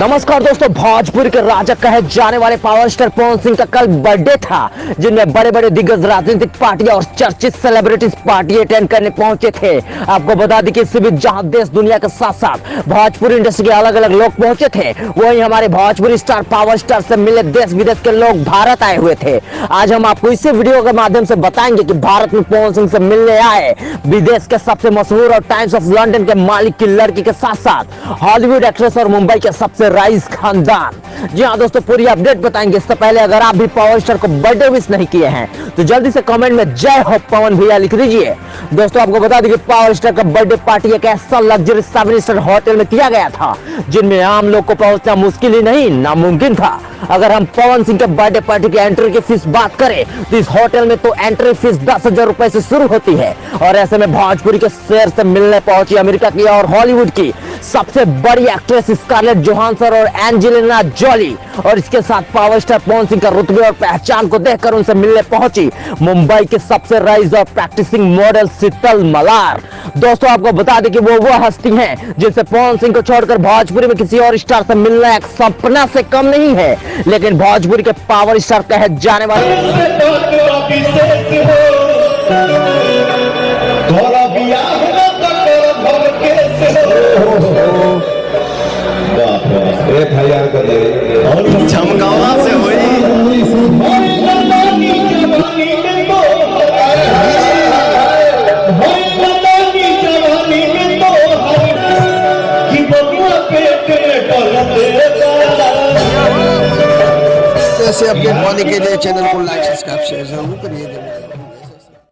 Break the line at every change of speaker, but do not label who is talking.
नमस्कार दोस्तों, भोजपुरी के राजा कहे जाने वाले पावर स्टार पवन सिंह का कल बर्थडे था, जिनमें बड़े बड़े दिग्गज राजनीतिक पार्टियां और चर्चित सेलिब्रिटीज पार्टी अटेंड करने पहुंचे थे। आपको बता दें कि इस बीच जहां देश दुनिया के साथ साथ भोजपुरी इंडस्ट्री के अलग अलग लोग पहुंचे थे, वहीं हमारे भोजपुरी स्टार पावर स्टार से मिले देश विदेश के लोग भारत आए हुए थे। आज हम आपको इसी वीडियो के माध्यम से बताएंगे कि भारत में पवन सिंह से मिलने आए विदेश के सबसे मशहूर और टाइम्स ऑफ लंदन के मालिक की लड़की के साथ साथ हॉलीवुड एक्ट्रेस और मुंबई के सबसे राइज खानदान। जी हाँ दोस्तों, पूरी अपडेट बताएंगे। इससे पहले अगर आप भी पावर स्टार को बर्थडे विश नहीं किए हैं तो जल्दी से कमेंट में जय हो पवन भैया लिख दीजिए। दोस्तों आपको बता दें कि पावर स्टार का बर्थडे पार्टी एक ऐसा लग्जरी 7 स्टार होटल में किया गया था जिनमें आम लोग को पहुंचना मुश्किल ही नहीं नामुमकिन था। अगर हम पवन सिंह के बर्थडे पार्टी की एंट्री की फीस बात करें तो इस होटल में तो एंट्री फीस 10,000 रुपए से शुरू होती है। और ऐसे में भोजपुरी के शेर से मिलने पहुंची अमेरिका की और हॉलीवुड की सबसे बड़ी एक्ट्रेस स्कारलेट जोहानसन और एंजेलिना जॉली, और इसके साथ पावर स्टार पवन सिंह का रुतबे और पहचान को देखकर उनसे मिलने पहुंची मुंबई के सबसे राइज और प्रैक्टिसिंग मॉडल शीतल मलार। दोस्तों आपको बता दें कि वो हस्ती हैं जिनसे पवन सिंह को छोड़कर भोजपुरी में किसी और स्टार से मिलना एक सपना से कम नहीं है। लेकिन भोजपुरी के पावर स्टार कहे जाने वाले
चमकावा से
ऐसे अपडेट पाने के लिए चैनल को लाइक सब्सक्राइब शेयर जरूर करिए।